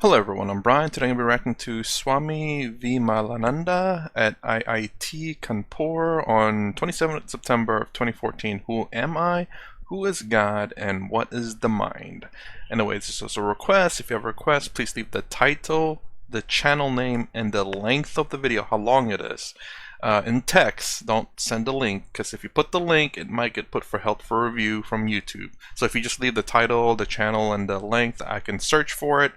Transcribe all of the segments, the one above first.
Hello everyone, I'm Brian. Today I'm going to be reacting to Swami Vimalananda at IIT Kanpur on 27th September of 2014. Who am I? Who is God? And what is the mind? Anyways, this is a request. If you have a request, please leave the title, the channel name, and the length of the video, how long it is. In text, don't send a link, because if you put the link, it might get put for help for review from YouTube. So if you just leave the title, the channel, and the length, I can search for it.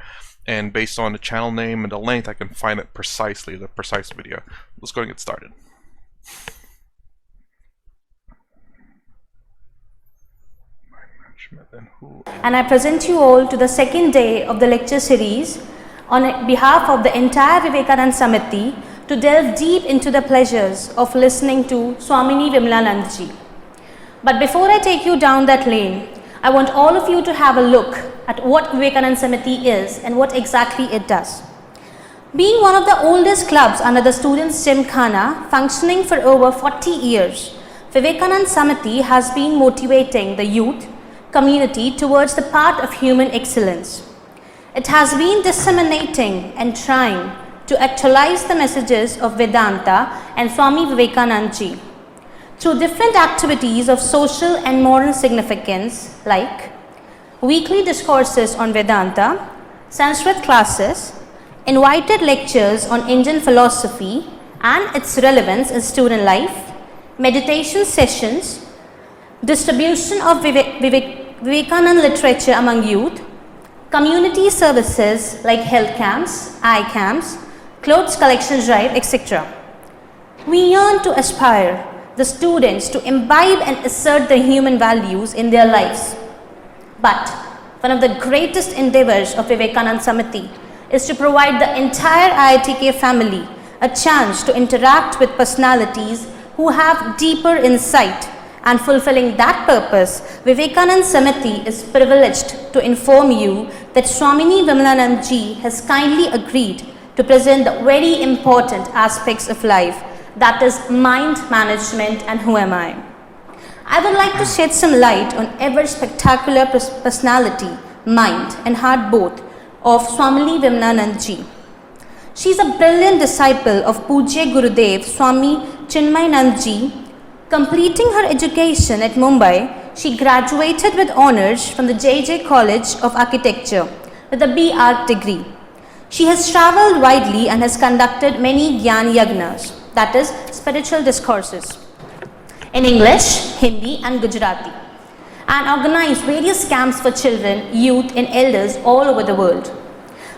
And based on the channel name and the length, I can find it precisely, the precise video. Let's go and get started. And I present you all to the second day of the lecture series on behalf of the entire Vivekananda Samiti to delve deep into the pleasures of listening to Swamini Vimalananda ji. But before I take you down that lane, I want all of you to have a look at what Vivekananda Samiti is and what exactly it does. Being one of the oldest clubs under the Students' Gymkhana, functioning for over 40 years, Vivekananda Samiti has been motivating the youth community towards the path of human excellence. It has been disseminating and trying to actualize the messages of Vedanta and Swami Vivekananda ji through different activities of social and moral significance like weekly discourses on Vedanta, Sanskrit classes, invited lectures on Indian philosophy and its relevance in student life, meditation sessions, distribution of Vivekananda literature among youth, community services like health camps, eye camps, clothes collection drive, etc. We yearn to aspire the students to imbibe and assert the human values in their lives. But one of the greatest endeavors of Vivekananda Samiti is to provide the entire IITK family a chance to interact with personalities who have deeper insight, and fulfilling that purpose, Vivekananda Samiti is privileged to inform you that Swamini Vimalananda ji has kindly agreed to present the very important aspects of life, that is mind management and who am I. I would like to shed some light on ever spectacular personality, mind and heart both of Swamini Vimalananda ji. She is a brilliant disciple of Pujya Gurudev Swami Chinmayanand ji. Completing her education at Mumbai, she graduated with honours from the J.J. College of Architecture with a B.Arch degree. She has travelled widely and has conducted many Gyan Yagnas, that is, spiritual discourses, in English, Hindi and Gujarati, and organized various camps for children, youth and elders all over the world.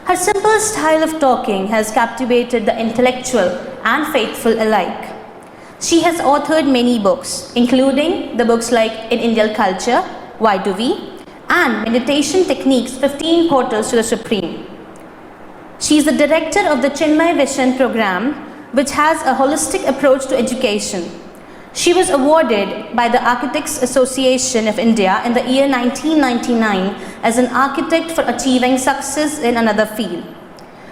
Her simple style of talking has captivated the intellectual and faithful alike. She has authored many books, including the books like In Indian Culture, Why Do We? And Meditation Techniques, 15 Portals to the Supreme. She is the director of the Chinmay Vision program, which has a holistic approach to education. She was awarded by the Architects Association of India in the year 1999 as an architect for achieving success in another field.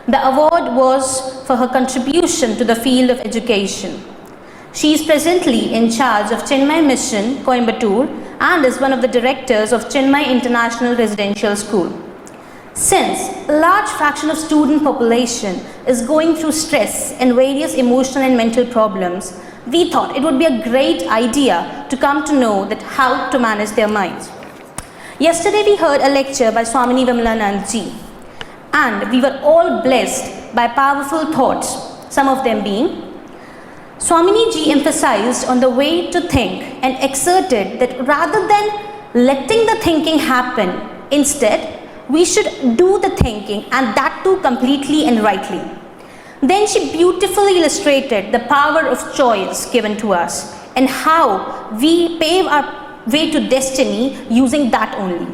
The award was for her contribution to the field of education. She is presently in charge of Chinmay Mission, Coimbatore, and is one of the directors of Chinmay International Residential School. Since a large fraction of student population is going through stress and various emotional and mental problems, we thought it would be a great idea to come to know that how to manage their minds. Yesterday we heard a lecture by Swamini Vimalananda ji, and we were all blessed by powerful thoughts, some of them being Swamini ji emphasized on the way to think and exerted that rather than letting the thinking happen, instead we should do the thinking, and that too completely and rightly. Then she beautifully illustrated the power of choice given to us and how we pave our way to destiny using that only.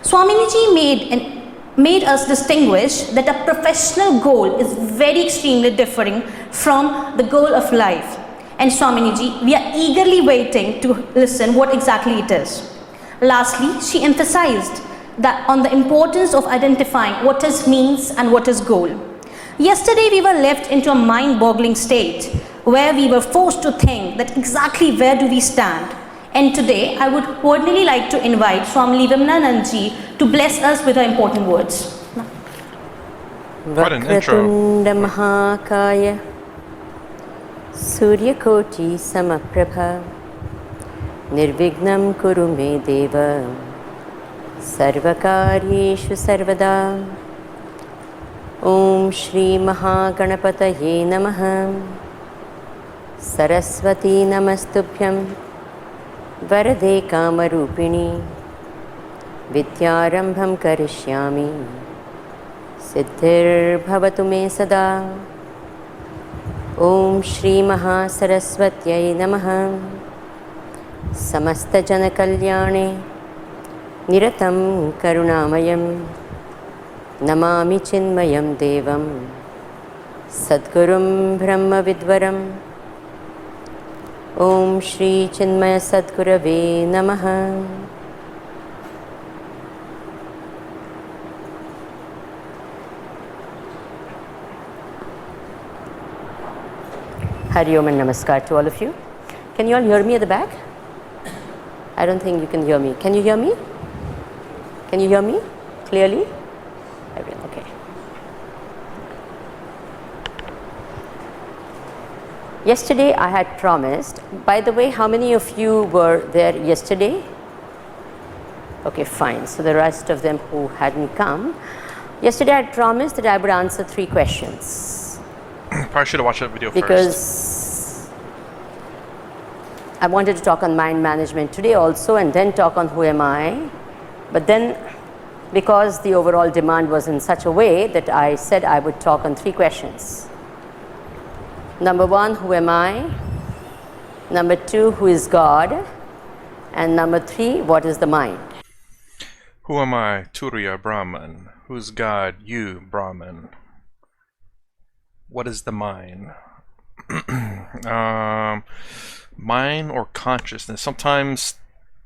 Swamini ji made us distinguish that a professional goal is very extremely differing from the goal of life. And Swamini ji, we are eagerly waiting to listen what exactly it is. Lastly, she emphasized that on the importance of identifying what is means and what is goal. Yesterday we were left into a mind-boggling state where we were forced to think that exactly where do we stand. And today I would cordially like to invite Swami Vimalananda ji to bless us with her important words. Quite an intro. Vakratunda Mahakaya Suryakoti Samaprabha Nirvignam Kuru Me Deva Sarvakaryeshu Sarvada Om Shri Mahaganapataye Namaha Saraswati Namastubhyam Varade Kamarupini Vidyarambham Karishyami Siddhir Bhavatu Me Sada Om Shri Mahasaraswatyai Namaha Samasta Jana Kalyane Niratam Karunamayam Namami Chinmayam Devam Sadgurum Brahma Vidvaram Om Shri Chinmaya Sadgurave Namaha. Hari Om and Namaskar to all of you. Can you all hear me at the back? I don't think you can hear me. Can you hear me? Can you hear me clearly? Okay. Yesterday I had promised, by the way, how many of you were there yesterday? Okay, fine. So the rest of them who hadn't come. Yesterday I had promised that I would answer 3 questions. Probably should have watched that video Because I wanted to talk on mind management today also and then talk on who am I. But then because the overall demand was in such a way that I said I would talk on 3 questions. Number 1, who am I? Number 2, who is God? And number 3, what is the mind? Who am I? Turiya Brahman. Who's God? You, Brahman. What is the mind? Mind or consciousness. Sometimes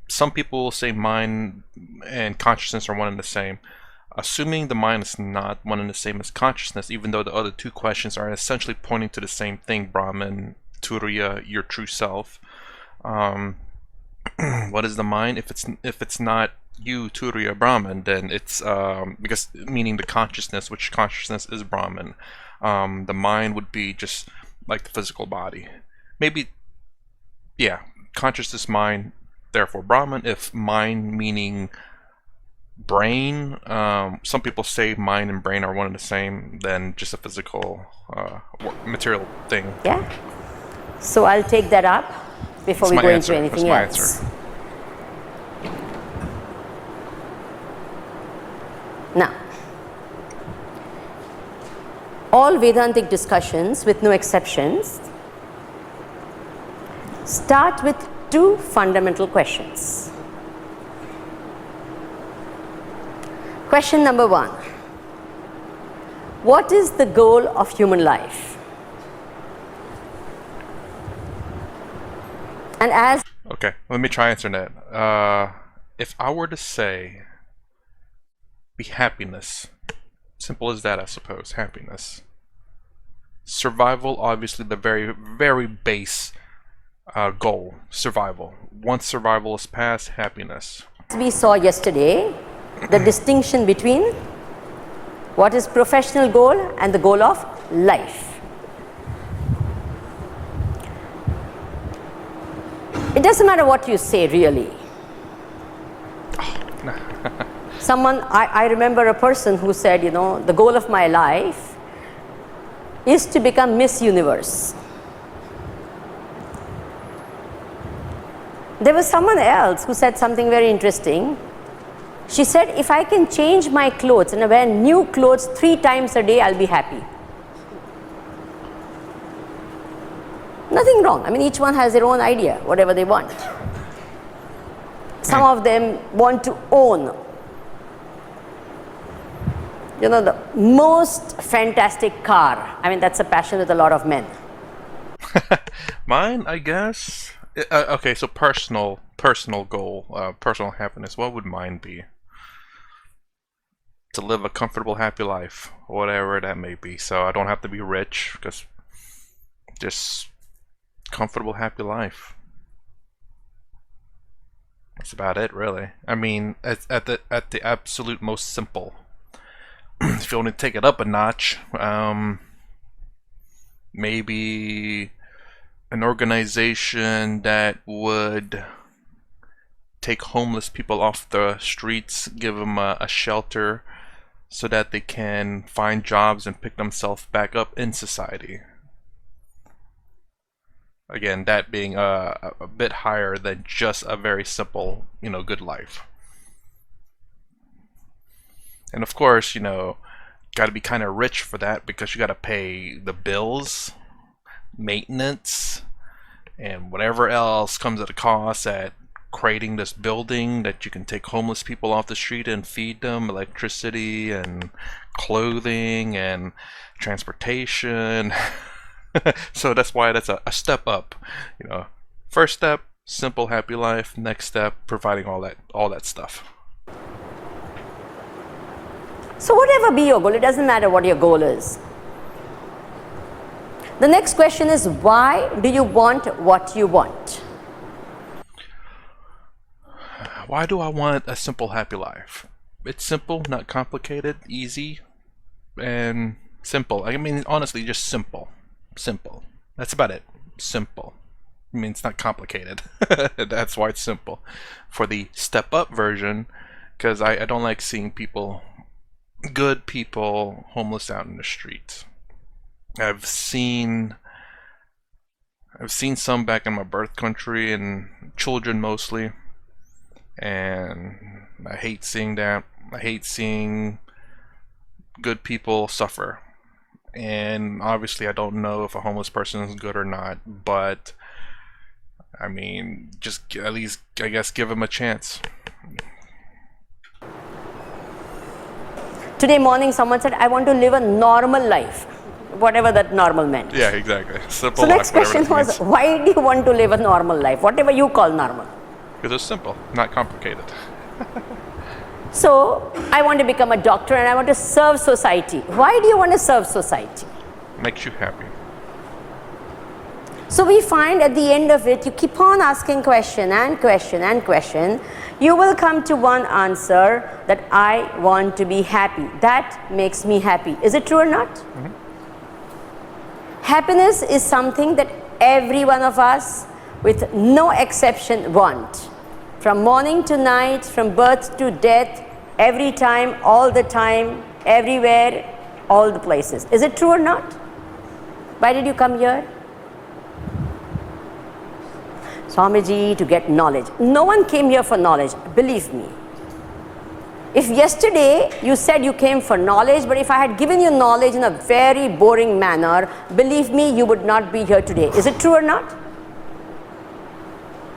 some people will say mind and consciousness are one and the same. Assuming the mind is not one and the same as consciousness, even though the other 2 questions are essentially pointing to the same thing, Brahman, Turiya, your true self. What is the mind? If it's not you, Turiya, Brahman, then it's because meaning the consciousness, which consciousness is Brahman. The mind would be just like the physical body. Maybe, yeah, consciousness, mind, therefore Brahman. If mind meaning brain, some people say mind and brain are one and the same, then just a physical material thing. Yeah. So I'll take that up before we go into anything else. Answer. Now, all Vedantic discussions, with no exceptions, start with 2 fundamental questions. Question number 1. What is the goal of human life? And as... Okay, let me try answering that. If I were to say, be happiness. Simple as that, I suppose. Happiness. Survival, obviously the very, very base goal. Survival. Once survival is passed, happiness. We saw yesterday the distinction between what is professional goal and the goal of life. It doesn't matter what you say, really. I remember a person who said, you know, the goal of my life is to become Miss Universe. There was someone else who said something very interesting. She said, if I can change my clothes and wear new clothes 3 times a day, I'll be happy. Nothing wrong. I mean, each one has their own idea, whatever they want. Some of them want to own, you know, the most fantastic car. I mean, that's a passion with a lot of men. Mine, I guess. Okay, so personal goal, personal happiness. What would mine be? To live a comfortable, happy life, whatever that may be. So I don't have to be rich, because just comfortable, happy life. That's about it, really. I mean, at the absolute most simple. if you want to take it up a notch, maybe an organization that would take homeless people off the streets, give them a shelter so that they can find jobs and pick themselves back up in society. Again, that being a bit higher than just a very simple, good life. And of course, got to be kind of rich for that, because you got to pay the bills, maintenance, and whatever else comes at a cost at creating this building that you can take homeless people off the street and feed them, electricity and clothing and transportation. So that's why that's a step up. First step, simple, happy life. Next step, providing all that stuff. So whatever be your goal, it doesn't matter what your goal is. The next question is, why do you want what you want? Why do I want a simple, happy life? It's simple, not complicated, easy, and simple. I mean, honestly, just simple. Simple. That's about it. Simple. I mean, it's not complicated. That's why it's simple. For the step up version, because I don't like seeing good people, homeless out in the streets. I've seen some back in my birth country, and children mostly, and I hate seeing that. I hate seeing good people suffer. And obviously I don't know if a homeless person is good or not, but I mean, just at least, I guess, give them a chance. Today morning someone said, I want to live a normal life, whatever that normal meant. Yeah, exactly. Simple so life, next question was, means. Why do you want to live a normal life, whatever you call normal? Because it's simple, not complicated. So I want to become a doctor and I want to serve society. Why do you want to serve society? Makes you happy. So we find at the end of it, you keep on asking question and question and question, you will come to one answer, that I want to be happy. That makes me happy. Is it true or not? Mm-hmm. Happiness is something that every one of us, with no exception, want. From morning to night, from birth to death, every time, all the time, everywhere, all the places. Is it true or not? Why did you come here? Swamiji, to get knowledge. No one came here for knowledge, believe me. If yesterday you said you came for knowledge, but if I had given you knowledge in a very boring manner, believe me, you would not be here today. Is it true or not?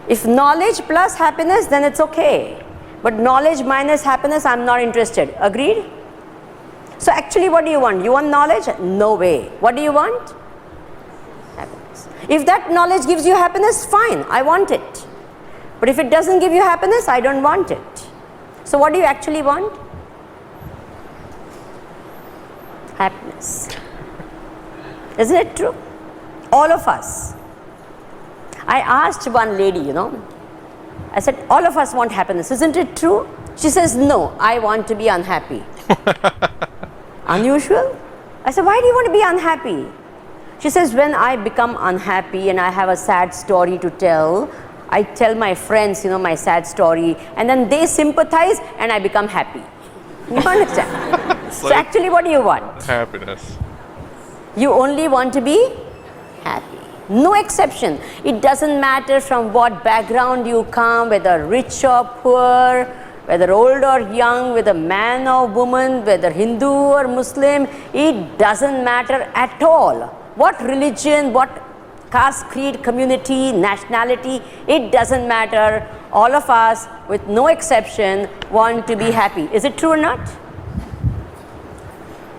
If knowledge plus happiness, then it's okay. But knowledge minus happiness, I'm not interested. Agreed? So actually, what do you want? You want knowledge? No way. What do you want? Happiness. If that knowledge gives you happiness, fine, I want it. But if it doesn't give you happiness, I don't want it. So what do you actually want? Happiness. Isn't it true? All of us. I asked one lady, I said, all of us want happiness, isn't it true? She says, no, I want to be unhappy. Unusual? I said, why do you want to be unhappy? She says, when I become unhappy and I have a sad story to tell, I tell my friends, my sad story, and then they sympathize and I become happy. You understand? So actually, what do you want? Happiness. You only want to be happy. No exception. It doesn't matter from what background you come, whether rich or poor, whether old or young, whether man or woman, whether Hindu or Muslim, it doesn't matter at all. What religion, what caste, creed, community, nationality, it doesn't matter. All of us, with no exception, want to be happy. Is it true or not?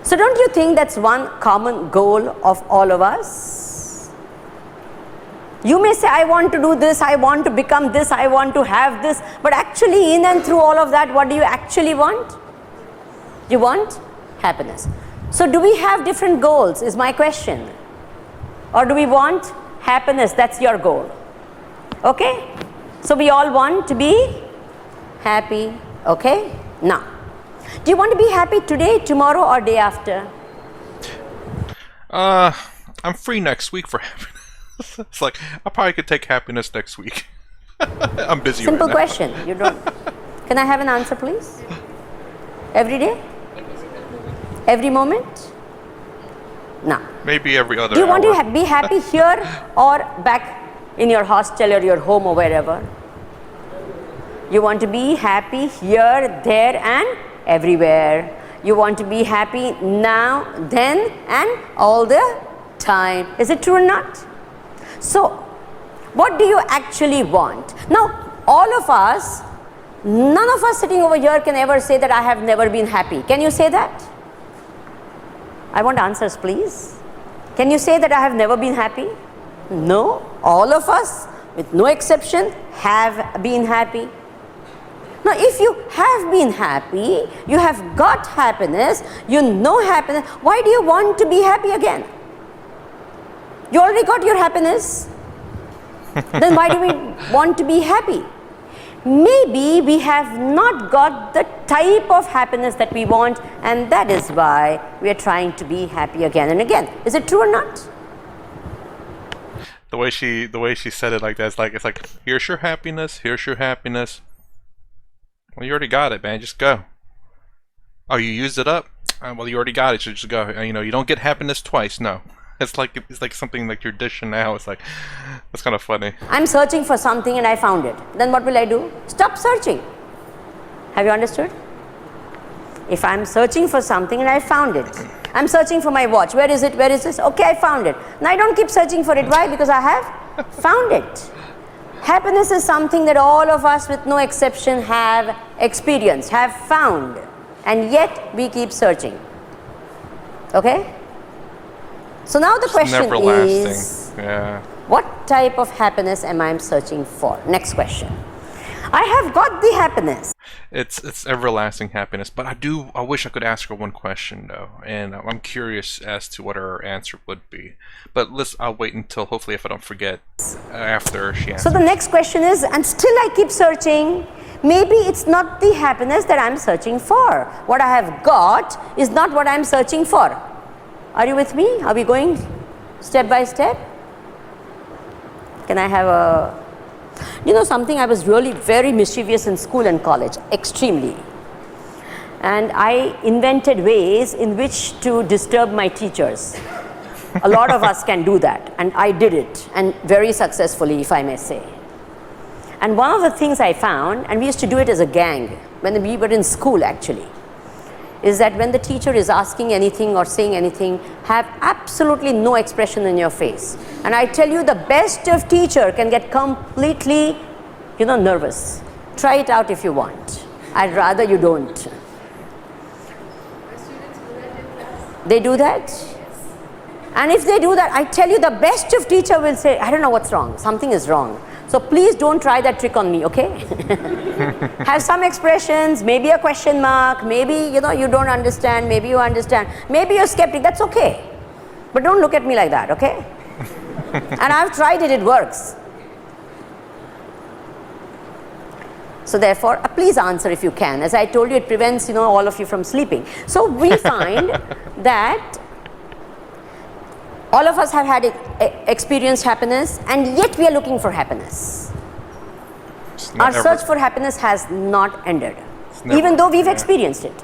So don't you think that's one common goal of all of us? You may say, I want to do this, I want to become this, I want to have this, but actually in and through all of that, what do you actually want? You want happiness. So do we have different goals, is my question. Or do we want happiness? That's your goal. Okay? So we all want to be happy. Okay? Now, Do you want to be happy today, tomorrow, or day after? I'm free next week for happiness. It's like, I probably could take happiness next week. I'm busy Simple right now. question. You don't. Can I have an answer, please? Every day? Every moment? No. Maybe every other Do you want hour. to be happy here or back in your hostel or your home or wherever? You want to be happy here, there, and everywhere. You want to be happy now, then, and all the time. Is it true or not? So, what do you actually want? Now, all of us, none of us sitting over here can ever say that I have never been happy. Can you say that? I want answers, please. Can you say that I have never been happy? No. All of us, with no exception, have been happy. Now, if you have been happy, you have got happiness, you know happiness, why do you want to be happy again? You already got your happiness. Then why do we want to be happy? Maybe we have not got the type of happiness that we want, and that is why we are trying to be happy again and again. Is it true or not? The way she said it like that, it's like, here's your happiness, here's your happiness. Well, you already got it, man. Just go. Oh, you used it up? Well, you already got it. So just go. You know, you don't get happiness twice. No. It's like something like you're dishing now. It's like, that's kind of funny. I'm searching for something and I found it. Then what will I do? Stop searching. Have you understood? If I'm searching for something and I found it. I'm searching for my watch. Where is it? Where is this? Okay, I found it. Now I don't keep searching for it. Why? Because I have found it. Happiness is something that all of us with no exception have experienced, have found, and yet we keep searching. Okay? So now the question Never lasting. is, Yeah. what type of happiness am I searching for? Next question. I have got the happiness. It's everlasting happiness, but I wish I could ask her one question though, and I'm curious as to what her answer would be. But I'll wait until, hopefully, if I don't forget, after she answers. So the next question is, and still I keep searching. Maybe it's not the happiness that I'm searching for. What I have got is not what I'm searching for. Are you with me? Are we going step by step? Can I have a... You know something, I was really very mischievous in school and college, extremely. And I invented ways in which to disturb my teachers. A lot of us can do that, and I did it, and very successfully, if I may say. And one of the things I found, and we used to do it as a gang, when we were in school actually, is that when the teacher is asking anything or saying anything, have absolutely no expression in your face. And I tell you, the best of teacher can get completely, nervous. Try it out if you want. I'd rather you don't. They do that? And if they do that, I tell you, the best of teacher will say, I don't know what's wrong, something is wrong. So please don't try that trick on me, okay? Have some expressions, maybe a question mark, maybe, you don't understand, maybe you understand, maybe you're skeptic, that's okay. But don't look at me like that, okay? And I've tried it, it works. So therefore, please answer if you can. As I told you, it prevents, all of you from sleeping. So we find that all of us have had experienced happiness, and yet we are looking for happiness. Our search for happiness has not ended, even though we've experienced it.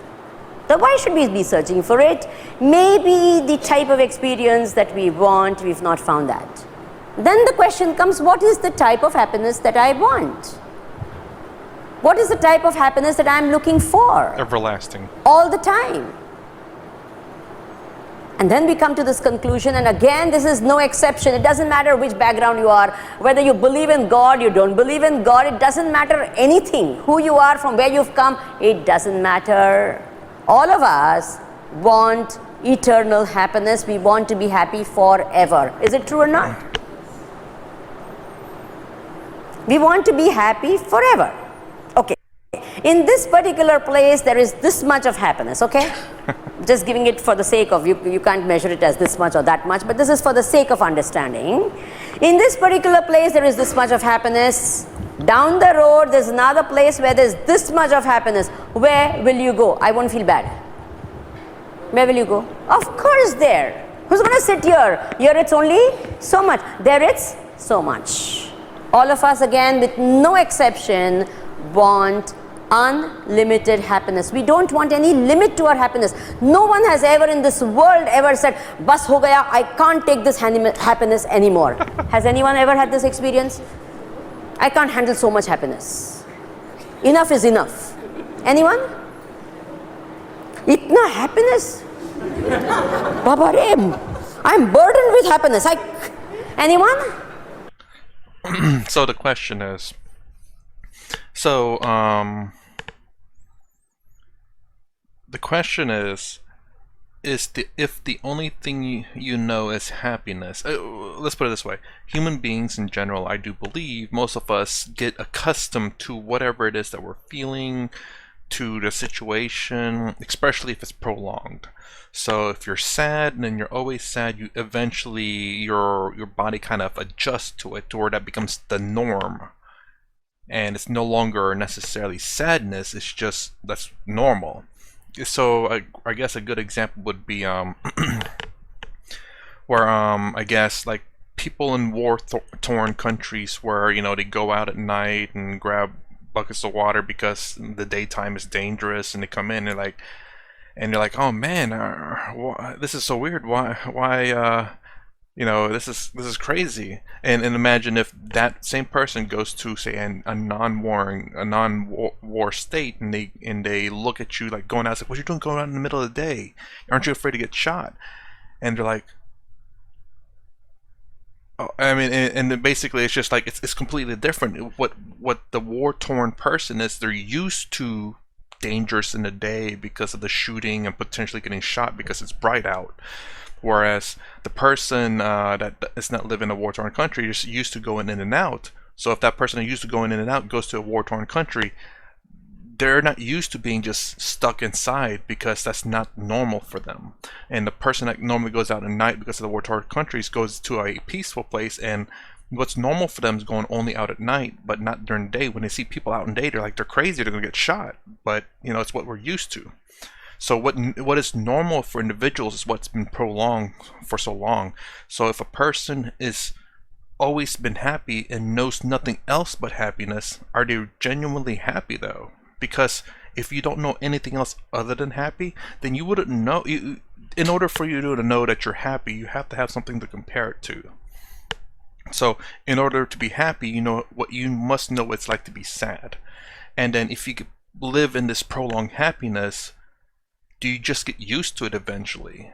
So why should we be searching for it? Maybe the type of experience that we want, we've not found that. Then the question comes, what is the type of happiness that I want? What is the type of happiness that I'm looking for? Everlasting. All the time. And then we come to this conclusion, and again, this is no exception. It doesn't matter which background you are, whether you believe in God, you don't believe in God, it doesn't matter anything. Who you are, from where you've come, it doesn't matter. All of us want eternal happiness. We want to be happy forever. Is it true or not? We want to be happy forever. Okay. In this particular place, there is this much of happiness, okay? Just giving it for the sake of, you can't measure it as this much or that much, but this is for the sake of understanding. In this particular place, there is this much of happiness. Down the road, there's another place where there's this much of happiness. Where will you go? I won't feel bad. Where will you go? Of course there. Who's going to sit here? Here it's only so much. There it's so much. All of us, again, with no exception, want unlimited happiness. We don't want any limit to our happiness. No one has ever in this world ever said, "Bas ho gaya, I can't take this happiness anymore." Has anyone ever had this experience? I can't handle so much happiness. Enough is enough. Anyone? Itna happiness? Baba re, I'm burdened with happiness. Anyone? So the question is, the question is if the only thing you know is happiness. Let's put it this way: human beings in general, I do believe, most of us get accustomed to whatever it is that we're feeling, to the situation, especially if it's prolonged. So if you're sad and then you're always sad, you eventually your body kind of adjusts to it, to where that becomes the norm, and it's no longer necessarily sadness. It's just that's normal. So I guess a good example would be where I guess like people in war-torn countries where they go out at night and grab buckets of water because the daytime is dangerous, and they come in and they're like, oh man, this is so weird. Why this is crazy. And imagine if that same person goes to, say, a non-war state, and they look at you like going out, like, what are you doing going out in the middle of the day? Aren't you afraid to get shot? And they're like, oh, I mean, and basically it's just like it's completely different. What the war-torn person is, they're used to dangerous in the day because of the shooting and potentially getting shot because it's bright out. Whereas the person that is not living in a war-torn country is used to going in and out. So if that person is used to going in and out goes to a war-torn country, they're not used to being just stuck inside because that's not normal for them. And the person that normally goes out at night because of the war-torn countries goes to a peaceful place, and what's normal for them is going only out at night, but not during the day. When they see people out in the day, they're like, they're crazy, they're gonna get shot. But it's what we're used to. So what is normal for individuals is what's been prolonged for so long. So if a person is always been happy and knows nothing else but happiness, are they genuinely happy though? Because if you don't know anything else other than happy, then you wouldn't know. In order for you to know that you're happy, you have to have something to compare it to. So in order to be happy, you must know what it's like to be sad. And then if you live in this prolonged happiness, do you just get used to it eventually?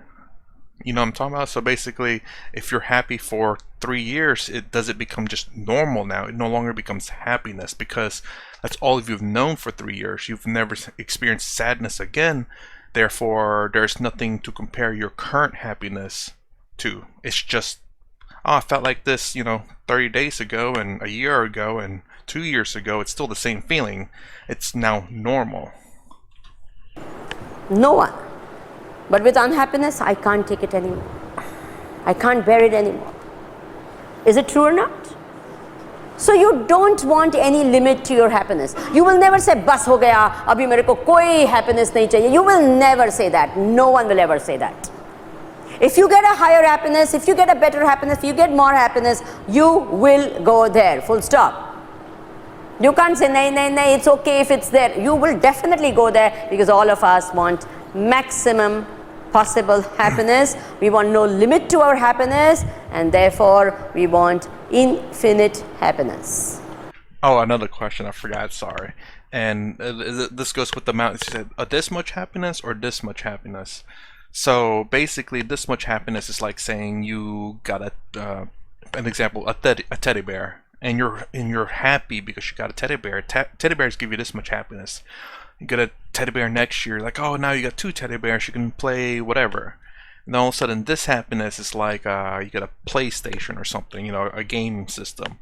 You know what I'm talking about? So basically, if you're happy for 3 years, does it become just normal now? It no longer becomes happiness because that's all you've known for 3 years. You've never experienced sadness again. Therefore, there's nothing to compare your current happiness to. It's just, oh, I felt like this, 30 days ago and a year ago and 2 years ago. It's still the same feeling. It's now normal. No one. But with unhappiness, I can't take it anymore. I can't bear it anymore. Is it true or not? So you don't want any limit to your happiness. You will never say, "Bas ho gaya, abhi mere ko koi happiness nahi chahiye." You will never say that. No one will ever say that. If you get a higher happiness, if you get a better happiness, if you get more happiness, you will go there. Full stop. You can't say, "Nahi, it's okay if it's there." You will definitely go there because all of us want maximum possible happiness. We want no limit to our happiness, and therefore we want infinite happiness. Oh, another question I forgot, sorry. And this goes with the amount. You said, this much happiness or this much happiness? So basically, this much happiness is like saying you got an example, a teddy bear, and you're happy because you got a teddy bear. Teddy bears give you this much happiness. You get a teddy bear next year, like, oh, now you got 2 teddy bears, you can play whatever. And then all of a sudden, this happiness is like you get a PlayStation or something, a game system.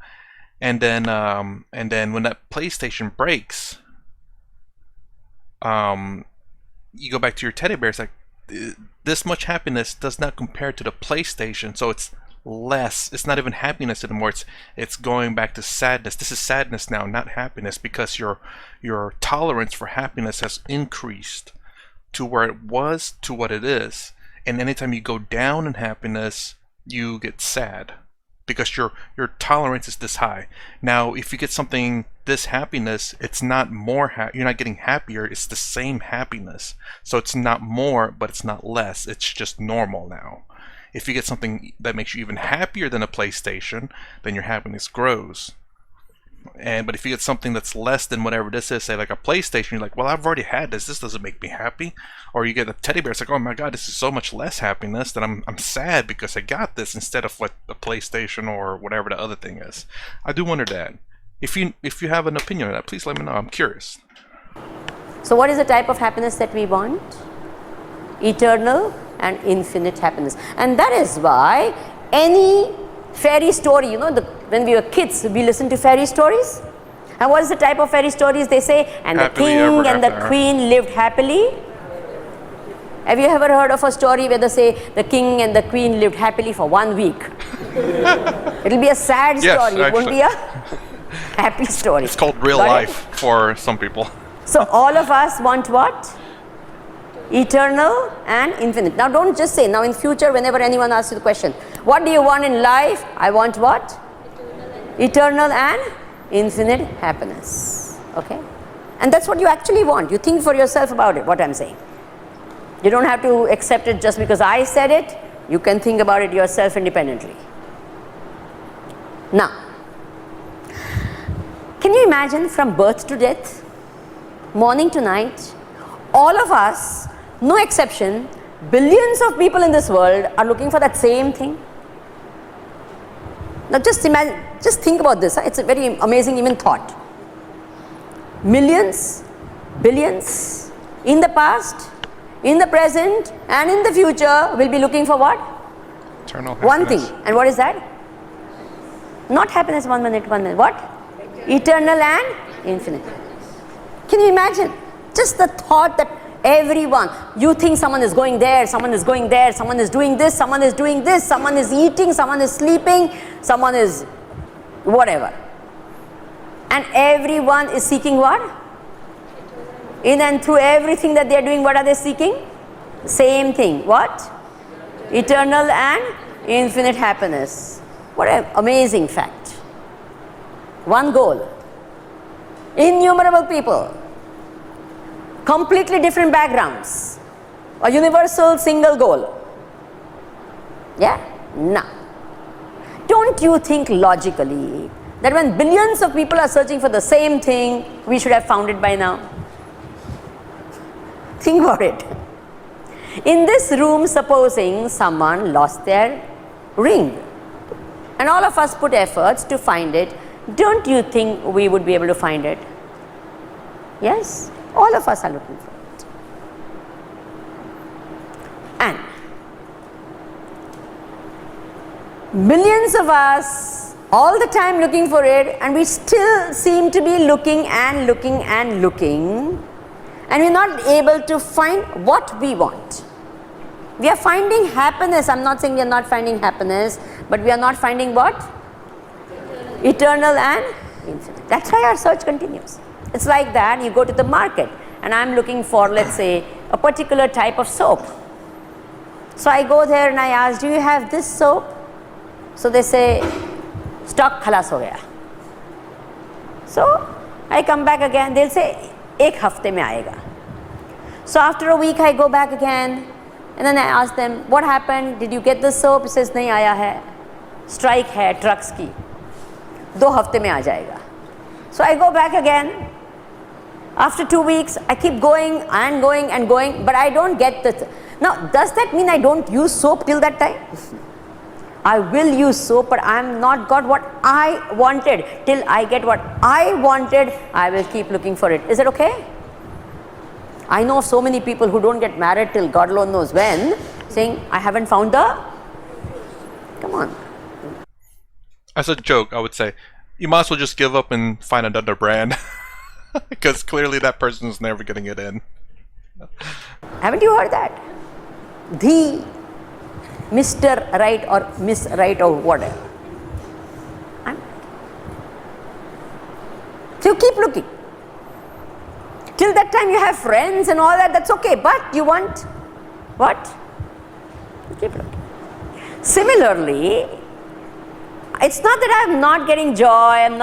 And then when that PlayStation breaks, you go back to your teddy bear. It's like, this much happiness does not compare to the PlayStation, so it's less. It's not even happiness anymore. It's going back to sadness. This is sadness now, not happiness, because your tolerance for happiness has increased to where it was to what it is. And anytime you go down in happiness, you get sad because your tolerance is this high. Now, if you get something this happiness, it's not more you're not getting happier, it's the same happiness. So it's not more, but it's not less. It's just normal now. If you get something that makes you even happier than a PlayStation, then your happiness grows. But if you get something that's less than whatever this is, say like a PlayStation, you're like, well, I've already had this. This doesn't make me happy. Or you get a teddy bear. It's like, oh my God, this is so much less happiness that I'm sad because I got this instead of what a PlayStation or whatever the other thing is. I do wonder that. If you have an opinion on that, please let me know. I'm curious. So what is the type of happiness that we want? Eternal and infinite happiness. And that is why any fairy story, when we were kids, we listened to fairy stories. And what is the type of fairy stories they say? And Happily the king ever and the after. queen lived happily. Have you ever heard of a story where they say the king and the queen lived happily for 1 week? It'll be a sad Yes, story. It won't be a happy story. It's called real Got it? life for some people. So all of us want what? Eternal and infinite. Now don't just say, now in future whenever anyone asks you the question, what do you want in life? I want what? Eternal and infinite happiness. Okay? And that's what you actually want. You think for yourself about it, what I'm saying. You don't have to accept it just because I said it. You can think about it yourself independently. Now, can you imagine from birth to death, morning to night, all of us, no exception, billions of people in this world are looking for that same thing? Now just imagine, just think about this. It's a very amazing even thought. Millions, billions, in the past, in the present, and in the future will be looking for what? Eternal One happiness. thing. And what is that? Not happiness, 1 minute, 1 minute. What? Eternal and infinite. Can you imagine? Just the thought that everyone, you think someone is going there, someone is going there, someone is doing this, someone is doing this, someone is eating, someone is sleeping, someone is whatever. And everyone is seeking what? In and through everything that they are doing, what are they seeking? Same thing. What? Eternal and infinite happiness. What an amazing fact. One goal. Innumerable people. Completely different backgrounds. A universal single goal. Yeah? Now, don't you think logically that when billions of people are searching for the same thing, we should have found it by now? Think about it. In this room, supposing someone lost their ring, and all of us put efforts to find it, don't you think we would be able to find it? Yes? All of us are looking for it. And millions of us all the time looking for it, and we still seem to be looking and looking and looking, and we're not able to find what we want. We are finding happiness. I'm not saying we are not finding happiness, but we are not finding what? Eternal and infinite. That's why our search continues. It's like that. You go to the market and I'm looking for, let's say, a particular type of soap. So I go there and I ask, do you have this soap? So they say, stock khalas ho gaya. So I come back again. They'll say, ek hafte mein aayega. So after a week I go back again. And then I ask them, what happened? Did you get the soap? He says, nahi aaya hai. Strike hai trucks ki. 2 hafte mein aa jayega. So I go back again. After 2 weeks, I keep going and going and going, but I don't get the. Now, does that mean I don't use soap till that time? I will use soap, but I am not got what I wanted. Till I get what I wanted, I will keep looking for it. Is it okay? I know of so many people who don't get married till God alone knows when, saying, I haven't found the. Come on. As a joke, I would say, you might as well just give up and find another brand. Because clearly that person is never getting it in. Haven't you heard that? The Mr. Right or Miss Right or whatever. So you keep looking. Till that time you have friends and all that, that's okay. But you want what? You keep looking. Similarly, it's not that I'm not getting joy, I'm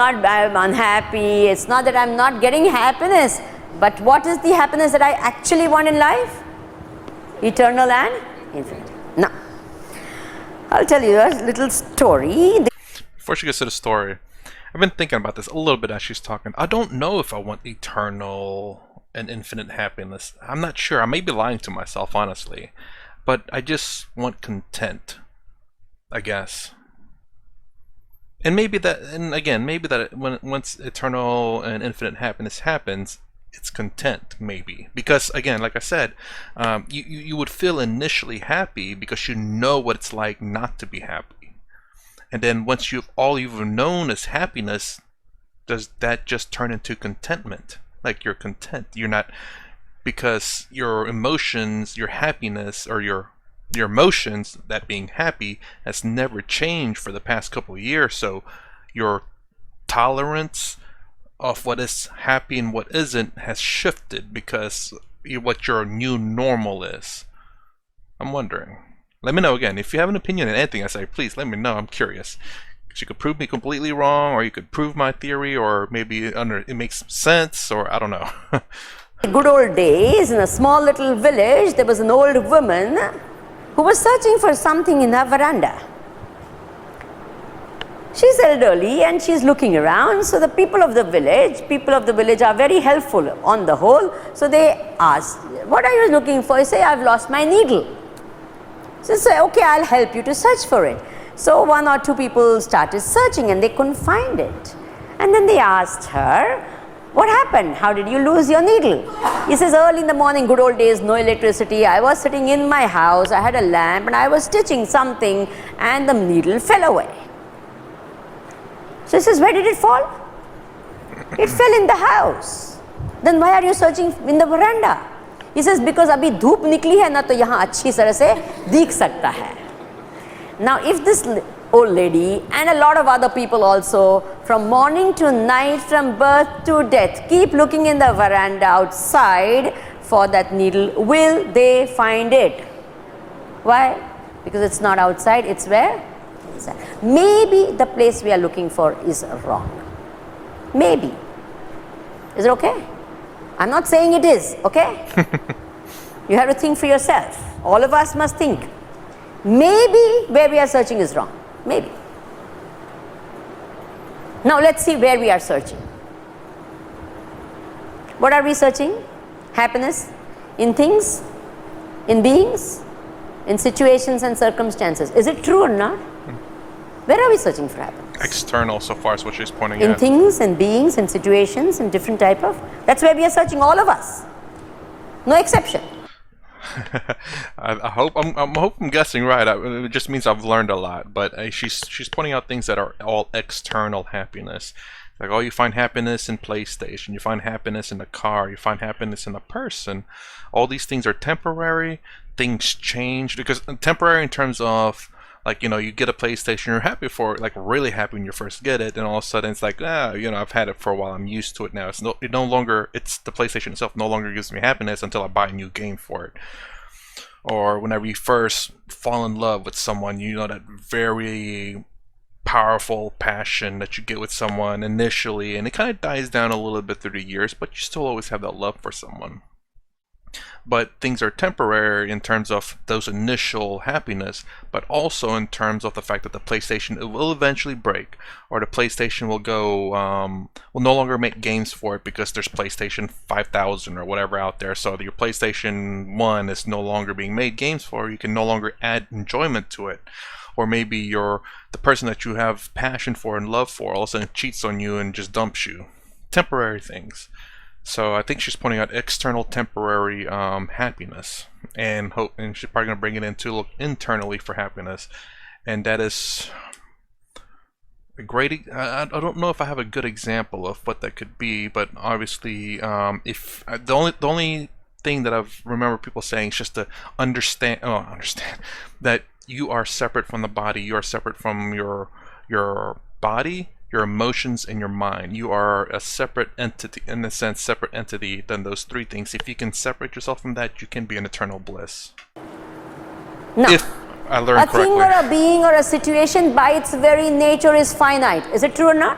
unhappy, it's not that I'm not getting happiness. But what is the happiness that I actually want in life? Eternal and infinite. Now, I'll tell you a little story. Before she gets to the story, I've been thinking about this a little bit as she's talking. I don't know if I want eternal and infinite happiness. I'm not sure. I may be lying to myself, honestly. But I just want content, I guess. And maybe that, and again, maybe that once eternal and infinite happiness happens, it's content, maybe. Because, again, like I said, you would feel initially happy because you know what it's like not to be happy. And then once all you've known is happiness, does that just turn into contentment? Like you're content. You're not, because your emotions, your happiness, or your emotions, that being happy, has never changed for the past couple of years. So your tolerance of what is happy and what isn't has shifted because what your new normal is. I'm wondering. Let me know again. If you have an opinion on anything I say, please let me know. I'm curious. Because you could prove me completely wrong, or you could prove my theory, or maybe it makes sense, or I don't know. Good old days, in a small little village, there was an old woman who was searching for something in her veranda. She's elderly and she's looking around, so the people of the village are very helpful on the whole. So they ask, what are you looking for? You say, I've lost my needle. So they say, okay, I'll help you to search for it. So one or two people started searching and they couldn't find it. And then they asked her, what happened? How did you lose your needle? He says, early in the morning, good old days, no electricity. I was sitting in my house, I had a lamp and I was stitching something and the needle fell away. So he says, where did it fall? It fell in the house. Then why are you searching in the veranda? He says, because abhi dhoop nikli hai na, to yahan achhi tarah se deekh sakta hai. Now if this old lady and a lot of other people also, from morning to night, from birth to death, keep looking in the veranda outside for that needle, will they find it? Why? Because it's not outside, it's where? Inside. Maybe the place we are looking for is wrong. Maybe. Is it okay? I'm not saying it is, okay? You have to think for yourself. All of us must think. Maybe where we are searching is wrong. Maybe. Now let's see where we are searching. What are we searching? Happiness in things, in beings, in situations and circumstances. Is it true or not? Where are we searching for happiness? External, so far, is what she's pointing in at. Things, in beings, in situations, in different type of. That's where we are searching, all of us. No exception. I hope I'm guessing right. It just means I've learned a lot. But she's pointing out things that are all external happiness. Like, oh, you find happiness in PlayStation, you find happiness in a car, you find happiness in a person. All these things are temporary. Things change, because temporary in terms of, like, you know, you get a PlayStation, you're happy for it, like really happy when you first get it, and all of a sudden it's like, you know, I've had it for a while, I'm used to it now. It's no longer, it's the PlayStation itself no longer gives me happiness until I buy a new game for it. Or whenever you first fall in love with someone, you know, that very powerful passion that you get with someone initially, and it kind of dies down a little bit through the years, but you still always have that love for someone. But things are temporary in terms of those initial happiness, but also in terms of the fact that the PlayStation, it will eventually break, or the PlayStation will go, will no longer make games for it because there's PlayStation 5000 or whatever out there. So your PlayStation 1 is no longer being made games for. You can no longer add enjoyment to it. Or maybe the person that you have passion for and love for all of a sudden cheats on you and just dumps you. Temporary things. So I think she's pointing out external temporary happiness, and she's probably going to bring it in to look internally for happiness, and that is a great. I don't know if I have a good example of what that could be, but obviously, if the only thing that I've remember people saying is just to understand that you are separate from the body. You are separate from your body, your emotions, and your mind. You are a separate entity, in a sense, separate entity than those three things. If you can separate yourself from that, you can be in eternal bliss. Now, If I learned a thing correctly. or a being or a situation by its very nature is finite. Is it true or not?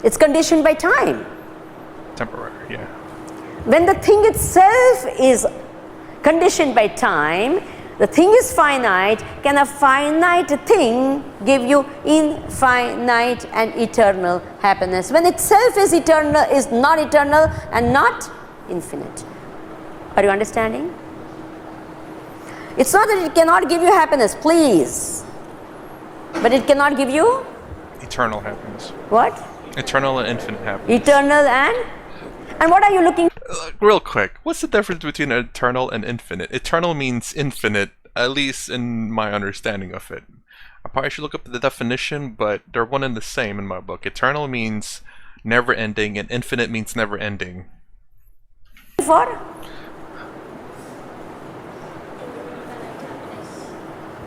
It's conditioned by time. Temporary, yeah. When the thing itself is conditioned by time, the thing is finite. Can a finite thing give you infinite and eternal happiness? When itself is eternal, is not eternal and not infinite. Are you understanding? It's not that it cannot give you happiness, please. But it cannot give you Eternal happiness. what? Eternal and infinite happiness. Eternal and what are you looking? Real quick, what's the difference between eternal and infinite? Eternal means infinite, at least in my understanding of it. I probably should look up the definition, but they're one and the same in my book. Eternal means never ending, and infinite means never ending. For?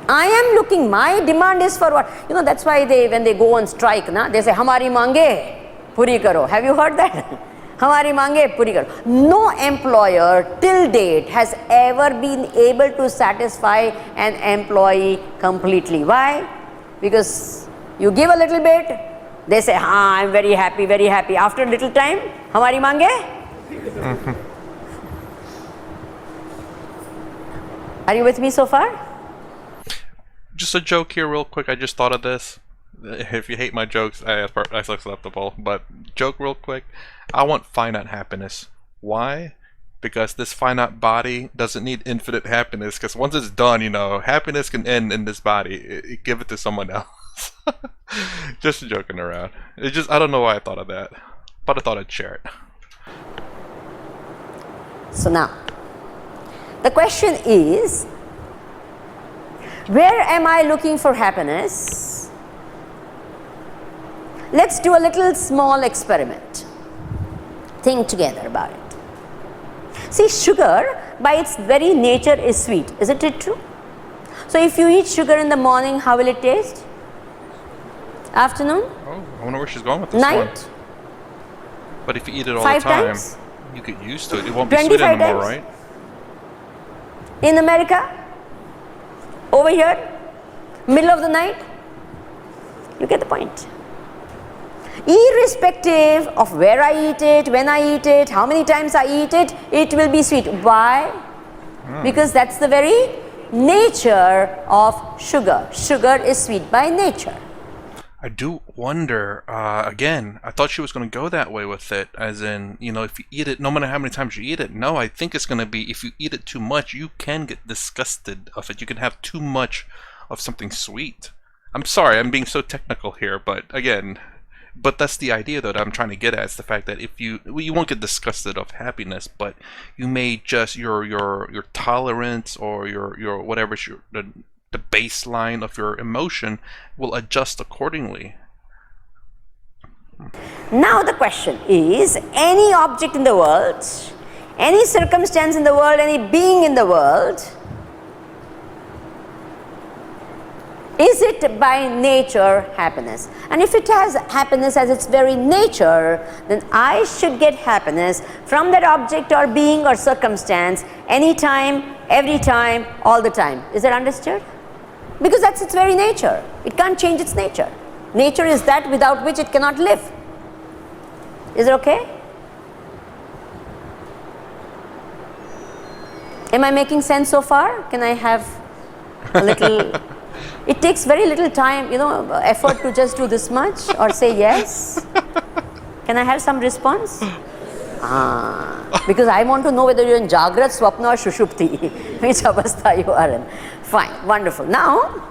I am looking, my demand is for what? You know, that's why when they go on strike, they say, Hamari mange, puri karo. Have you heard that? Hamari mange, puri karo. No employer till date has ever been able to satisfy an employee completely. Why? Because you give a little bit, they say, I'm very happy, very happy. After a little time, Hamari mange? Are you with me so far? Just a joke here real quick, I just thought of this. If you hate my jokes, that's acceptable. But joke real quick, I want finite happiness. Why? Because this finite body doesn't need infinite happiness, because once it's done, you know, happiness can end in this body. Give it to someone else. Just joking around. I don't know why I thought of that, but I thought I'd share it. So now, the question is, where am I looking for happiness? Let's do a little small experiment. Think together about it. See, sugar by its very nature is sweet. Isn't it true? So if you eat sugar in the morning, how will it taste? Afternoon? Oh, I wonder where she's going with this Night? one. But if you eat it all 5 the time, times? you get used to it. It won't be sweet 25 anymore, times? right? In America? Over here? Middle of the night? You get the point. Irrespective of where I eat it, when I eat it, how many times I eat it, it will be sweet. Why? Because that's the very nature of sugar. Sugar is sweet by nature. I do wonder, again, I thought she was going to go that way with it, as in, you know, if you eat it, no matter how many times you eat it, no, I think it's going to be, if you eat it too much, you can get disgusted of it. You can have too much of something sweet. I'm sorry, I'm being so technical here, but again, but that's the idea that I'm trying to get at. It's the fact that if you won't get disgusted of happiness, but you may just, your tolerance or your whatever's the baseline of your emotion will adjust accordingly. Now the question is, any object in the world, any circumstance in the world, any being in the world, is it by nature happiness? And if it has happiness as its very nature, then I should get happiness from that object or being or circumstance anytime, every time, all the time. Is that understood? Because that's its very nature. It can't change its nature. Nature is that without which it cannot live. Is it okay? Am I making sense so far? Can I have a little... It takes very little time, you know, effort to just do this much or say yes. Can I have some response? Because I want to know whether you're in Jagrat, Swapna or Shushupti, which avastha you are in. Fine, wonderful. Now,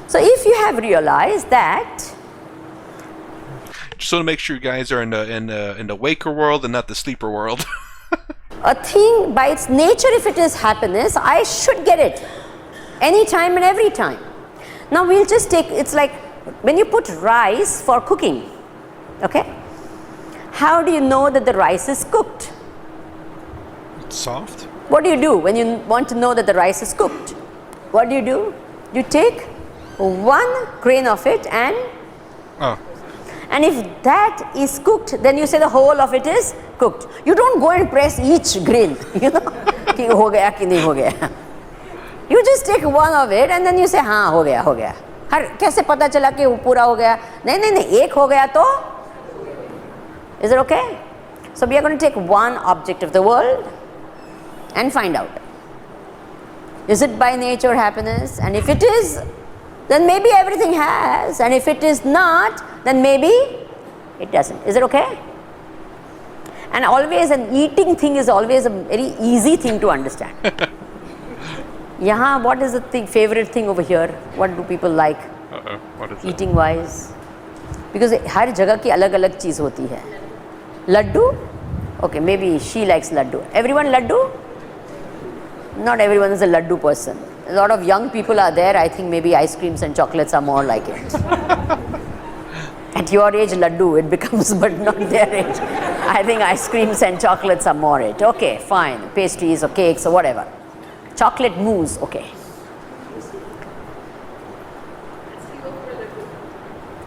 so if you have realized that, Just want to make sure you guys are in the waker world and not the sleeper world. a thing by its nature, if it is happiness, I should get it anytime and every time. Now we'll just take, it's like when you put rice for cooking, okay? How do you know that the rice is cooked? It's soft. What do you do when you want to know that the rice is cooked? What do you do? You take one grain of it and if that is cooked, then you say the whole of it is cooked. You don't go and press each grain, you know, कि हो गया कि नहीं हो गया. You just take one of it and then you say हाँ हो गया हो गया. हर कैसे पता चला कि वो पूरा हो गया? नहीं नहीं नहीं, एक हो गया तो. Is it okay? So we are going to take one object of the world and find out. Is it by nature happiness? And if it is, then maybe everything has, and if it is not, then maybe it doesn't. Is it okay? And always an eating thing is always a very easy thing to understand. Yahan, what is the favorite thing over here? What do people like? What is eating wise? Because हर जगह की अलग-अलग चीज होती है. Laddu? Okay, maybe she likes laddu. Everyone laddu? Not everyone is a laddu person. A lot of young people are there. I think maybe ice creams and chocolates are more like it. At your age, laddu it becomes, but not their age. I think ice creams and chocolates are more it. Okay, fine. Pastries or cakes or whatever. Chocolate mousse, okay.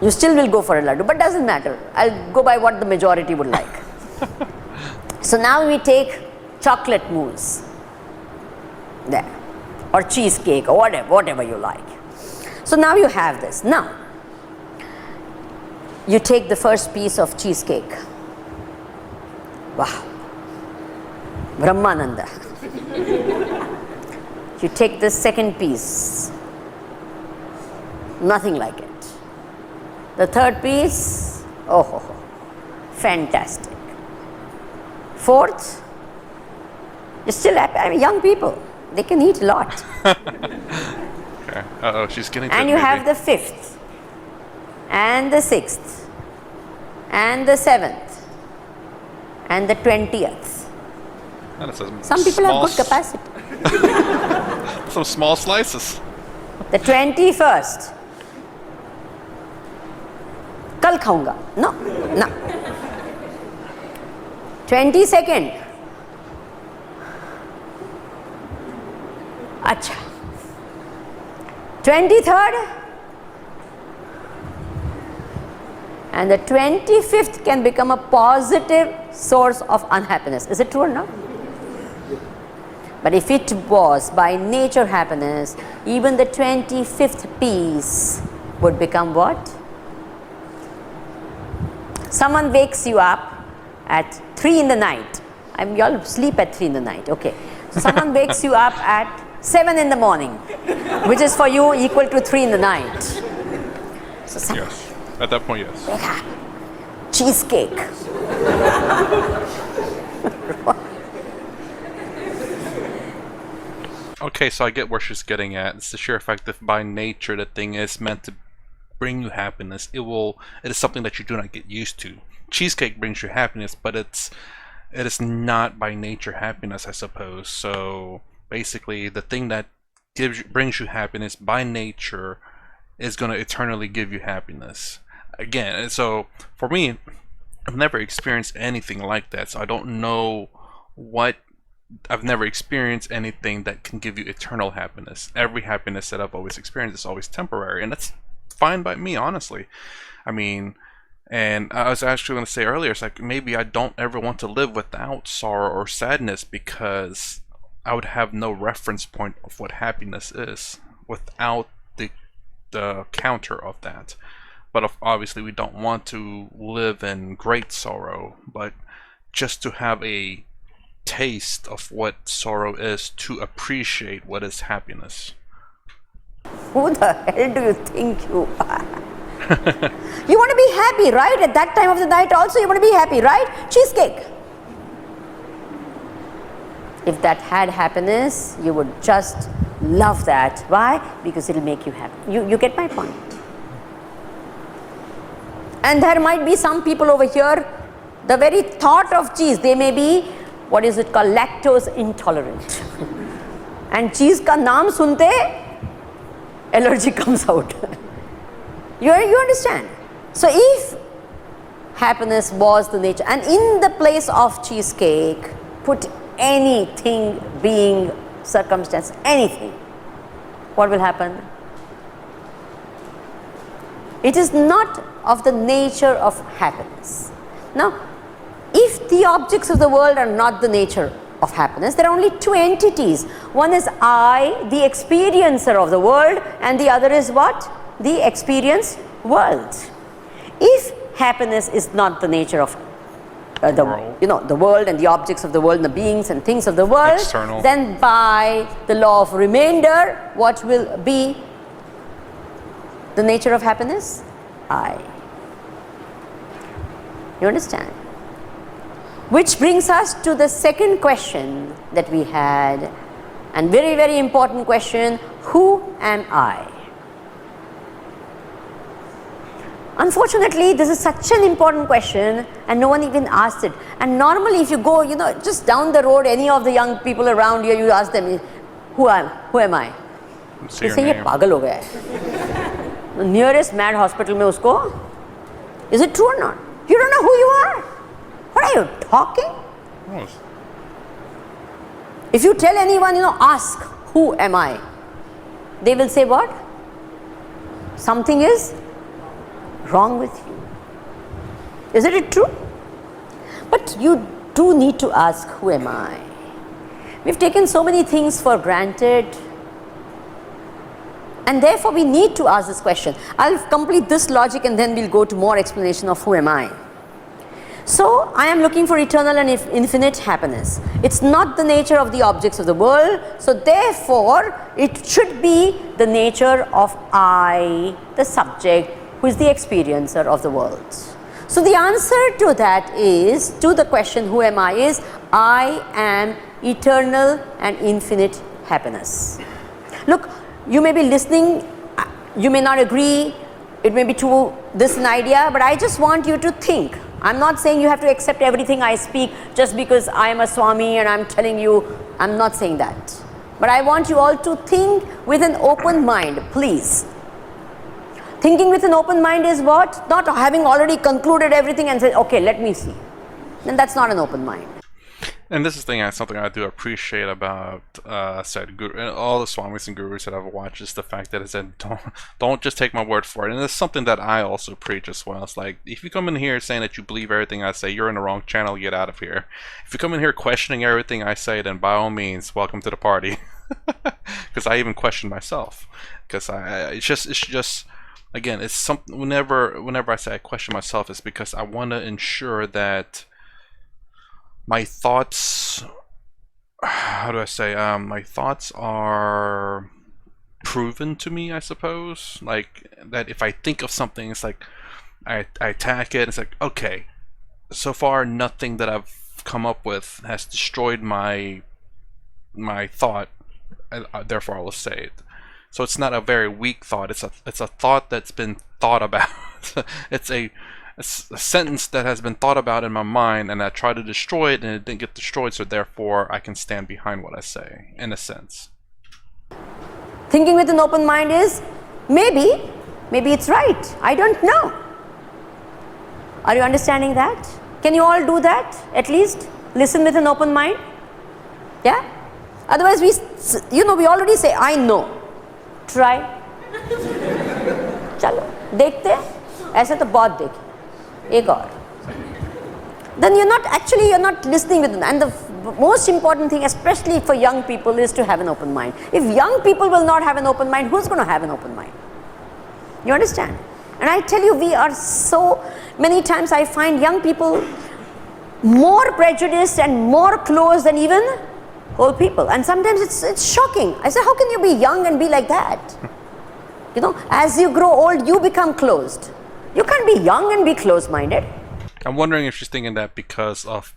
You still will go for a laddu, but doesn't matter. I'll go by what the majority would like. So now we take chocolate mousse. There. Or cheesecake or whatever you like. So now you have this. Now, you take the first piece of cheesecake. Wow. Vimalananda. You take the second piece. Nothing like it. The third piece, oh, fantastic. Fourth, you're still young people. They can eat a lot. Okay. Uh-oh, she's getting to And it, you maybe. have the fifth, and the sixth, and the seventh, and the 20th. That is Some people have good capacity. Some small slices. The 21st. कल खाऊंगा. No, no. 22nd. अच्छा. 23rd. And the 25th can become a positive source of unhappiness. Is it true or not? But if it was by nature happiness, even the 25th piece would become what? Someone wakes you up at 3 in the night. You all sleep at 3 in the night. Okay. So someone wakes you up at 7 in the morning, which is for you equal to 3 in the night. So Yes. At that point, yes. yeah. Cheesecake. Okay, so I get where she's getting at. It's the sheer fact that by nature the thing is meant to bring you happiness. It is something that you do not get used to. Cheesecake brings you happiness, but it is not by nature happiness, I suppose. So basically, the thing that brings you happiness by nature is going to eternally give you happiness. Again, and so for me, I've never experienced anything like that, so I don't know what. I've never experienced anything that can give you eternal happiness. Every happiness that I've always experienced is always temporary, and that's fine by me, honestly. I mean, and I was actually going to say earlier, it's like maybe I don't ever want to live without sorrow or sadness, because I would have no reference point of what happiness is without the counter of that. But obviously we don't want to live in great sorrow, but just to have a taste of what sorrow is, to appreciate what is happiness. Who the hell do you think you are? You want to be happy, right? At that time of the night also you want to be happy, right? Cheesecake. If that had happiness, you would just love that. Why? Because it'll make you happy. You get my point. And there might be some people over here, the very thought of cheese, they may be, what is it called, lactose intolerant. And cheese ka naam sunte, allergy comes out. You understand? So if happiness was the nature, and in the place of cheesecake, put anything, being, circumstance, anything, what will happen? It is not of the nature of happiness. Now, if the objects of the world are not the nature of happiness, there are only two entities. One is I, the experiencer of the world, and the other is what? The experienced world. If happiness is not the nature of the world and the objects of the world and the beings and things of the world, external, then by the law of remainder, what will be the nature of happiness? I. You understand? Which brings us to the second question that we had, and very, very important question: who am I? Unfortunately, this is such an important question and no one even asked it. And normally if you go, just down the road, any of the young people around here, you ask them, who am I? They say, ye pagal ho gaya hai. The nearest mad hospital mein usko, is it true or not? You don't know who you are. What are you talking? Yes. If you tell anyone, ask, who am I? They will say what? Something is wrong with you. Isn't it true? But you do need to ask, who am I? We've taken so many things for granted, and therefore we need to ask this question. I'll complete this logic and then we'll go to more explanation of who am I. So I am looking for eternal and infinite happiness. It's not the nature of the objects of the world, so therefore it should be the nature of I, the subject, who is the experiencer of the world. So the answer to that is, to the question who am I, is I am eternal and infinite happiness. Look, you may be listening, you may not agree, it may be to this an idea, but I just want you to think. I'm not saying you have to accept everything I speak just because I am a Swami and I'm telling you, I'm not saying that. But I want you all to think with an open mind, please. Thinking with an open mind is what? Not having already concluded everything and said, okay, let me see. Then that's not an open mind. And this is something I do appreciate about said guru, and all the swamis and gurus that I've watched, is the fact that it said don't just take my word for it. And it's something that I also preach as well. It's like, if you come in here saying that you believe everything I say, you're in the wrong channel. Get out of here. If you come in here questioning everything I say, then by all means, welcome to the party. Because I even question myself. Because it's just. Again, it's something. Whenever I say I question myself, it's because I want to ensure that my thoughts. How do I say? My thoughts are proven to me, I suppose. Like that, if I think of something, it's like I attack it. It's like, okay, so far nothing that I've come up with has destroyed my thought. Therefore, I will say it. So it's not a very weak thought. It's a thought that's been thought about. It's a sentence that has been thought about in my mind, and I tried to destroy it, and it didn't get destroyed. So therefore, I can stand behind what I say, in a sense. Thinking with an open mind is maybe it's right. I don't know. Are you understanding that? Can you all do that? At least listen with an open mind. Yeah. Otherwise, we already say I know. Try. चलो देखते हैं, ऐसे तो बहुत देखे, एक और. Then you're not listening with them. And the most important thing, especially for young people, is to have an open mind. If young people will not have an open mind, who's going to have an open mind? You understand? And I tell you, we are so many times I find young people more prejudiced and more closed than even old people, and sometimes it's shocking. I say, how can you be young and be like that? As you grow old, you become closed. You can't be young and be closed-minded. I'm wondering if she's thinking that because of,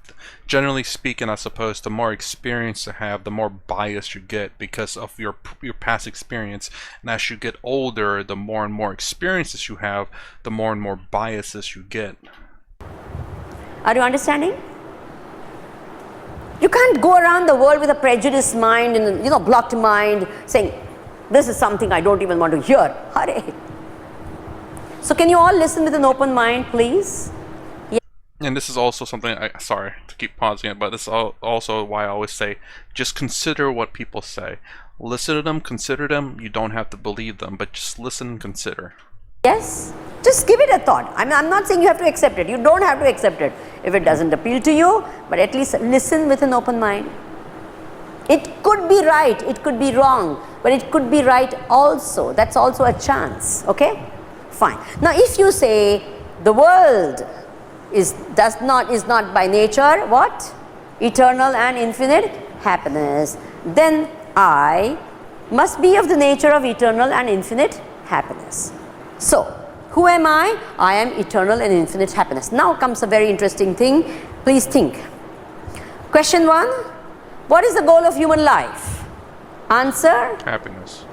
generally speaking, I suppose, the more experience you have, the more bias you get because of your past experience. And as you get older, the more and more experiences you have, the more and more biases you get. Are you understanding? You can't go around the world with a prejudiced mind and blocked mind, saying, this is something I don't even want to hear. Hurry. So can you all listen with an open mind, please? Yeah. And this is also something, sorry to keep pausing it, but this is also why I always say, just consider what people say. Listen to them, consider them. You don't have to believe them, but just listen and consider. Yes? Just give it a thought. I'm not saying you have to accept it. You don't have to accept it if it doesn't appeal to you, but at least listen with an open mind. It could be right, it could be wrong, but it could be right also. That's also a chance. Okay? Fine. Now if you say the world is not by nature what? Eternal and infinite happiness, then I must be of the nature of eternal and infinite happiness. So, who am I? I am eternal and infinite happiness. Now comes a very interesting thing. Please think. Question 1. What is the goal of human life? Answer? Happiness.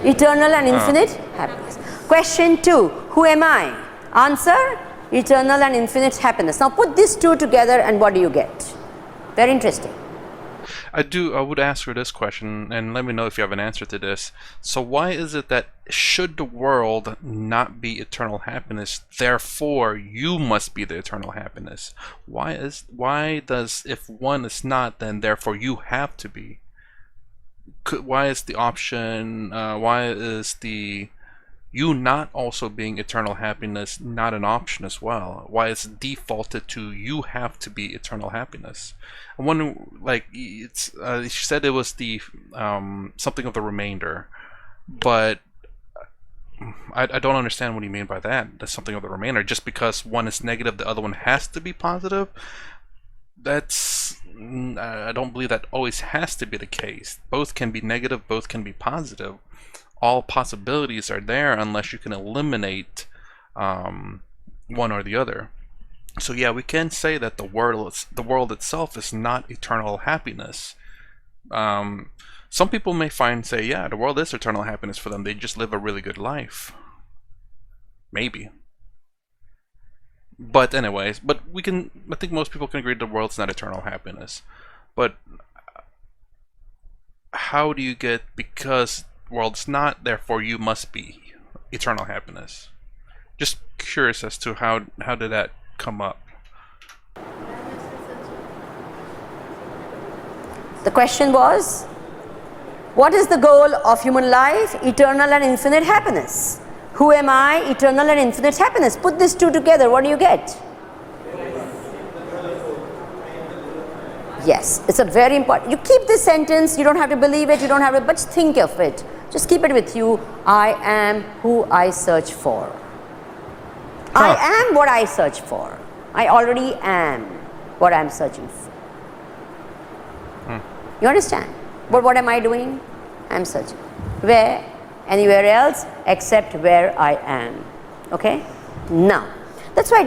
Eternal and infinite happiness. Question 2. Who am I? Answer? Eternal and infinite happiness. Now put these two together and what do you get? Very interesting. I would ask her this question, and let me know if you have an answer to this. So why is it that should the world not be eternal happiness, therefore you must be the eternal happiness? Why does, if one is not, then therefore you have to be? Why is the option, why is the you not also being eternal happiness not an option as well? Why is it defaulted to you have to be eternal happiness? I wonder, like, it's she said it was the something of the remainder, but I don't understand what you mean by that. That's something of the remainder. Just because one is negative, the other one has to be positive. That's I don't believe that always has to be the case. Both can be negative, both can be positive. All possibilities are there unless you can eliminate one or the other. So yeah, we can say that the world itself is not eternal happiness. Some people may say, yeah, the world is eternal happiness for them. They just live a really good life. Maybe. But anyways, I think most people can agree the world's not eternal happiness. But how do you get, because world's not, therefore you must be eternal happiness? Just curious as to how did that come up? The question was, what is the goal of human life? Eternal and infinite happiness. Who am I? Eternal and infinite happiness. Put these two together, what do you get? Yes, it's a very important. You keep this sentence, you don't have to believe it, you don't have to, but think of it. Just keep it with you. I am who I search for. I am what I search for. I already am what I'm searching for. You understand? But what am I doing? I'm searching. Where? Anywhere else except where I am. Okay? Now, that's why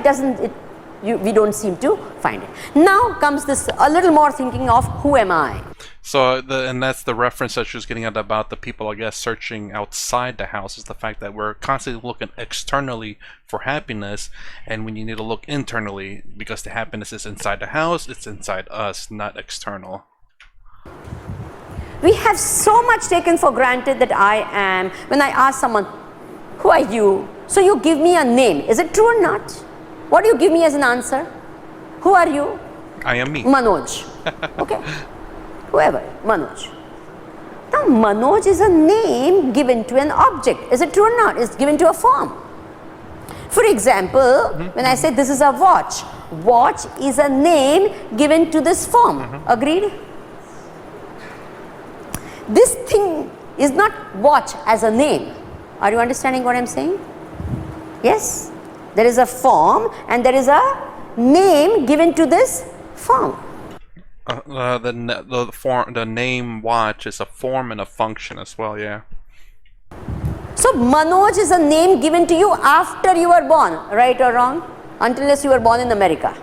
we don't seem to find it. Now comes this a little more thinking of who am I? So, and that's the reference that she was getting at about the people, I guess, searching outside the house, is the fact that we're constantly looking externally for happiness, and when you need to look internally, because the happiness is inside the house, it's inside us, not external. We have so much taken for granted that I am. When I ask someone, who are you? So you give me a name. Is it true or not? What do you give me as an answer? Who are you? I am me. Manoj. Okay. Whoever, Manoj. Now Manoj is a name given to an object. Is it true or not? It's given to a form. For example, when I say this is a watch, watch is a name given to this form. Agreed? This thing is not watch as a name. Are you understanding what I'm saying? Yes? There is a form and there is a name given to this form. The name watch is a form and a function as well, yeah. So Manoj is a name given to you after you were born, right or wrong? Unless you were born in America.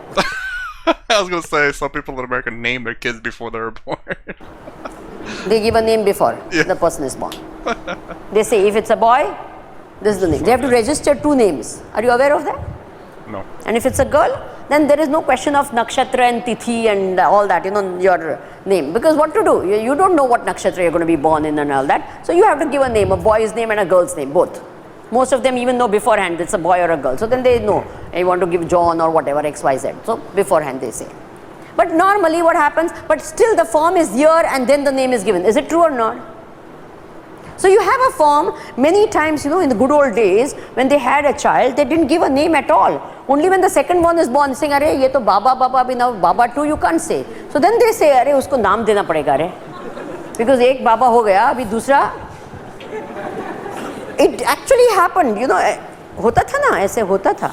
I was going to say, some people in America name their kids before they were born. They give a name before the person is born. They say if it's a boy, this is the name. They have to register 2 names. Are you aware of that? No. And if it's a girl, then there is no question of nakshatra and tithi and all that, your name. Because what to do? You don't know what nakshatra you're going to be born in and all that. So you have to give a name, a boy's name and a girl's name, both. Most of them even know beforehand it's a boy or a girl. So then they know, you want to give John or whatever, X, Y, Z. So beforehand they say. But normally what happens, but still the form is here and then the name is given. Is it true or not? So you have a form, many times, in the good old days, when they had a child, they didn't give a name at all. Only when the second one is born, saying, "Arey, ye to Baba, Baba," now Baba too, you can't say. So then they say, "Arey, usko naam dena padega re." Because ek Baba ho gaya, abhi dusra. It actually happened, hota tha na, aise hota tha.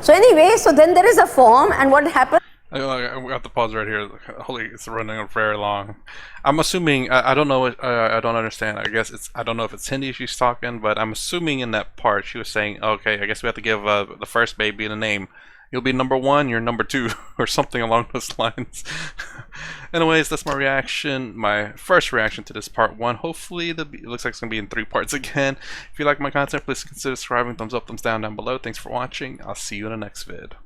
So anyway, so then there is a form, and what happened? We have to pause right here. Holy, it's running on very long. I'm assuming, I don't know, I don't understand. I don't know if it's Hindi she's talking, but I'm assuming in that part she was saying, okay, I guess we have to give the first baby a name. You'll be number 1, you're number 2, or something along those lines. Anyways, that's my reaction, my first reaction to this part 1. Hopefully, it looks like it's going to be in 3 parts again. If you like my content, please consider subscribing, thumbs up, thumbs down below. Thanks for watching. I'll see you in the next vid.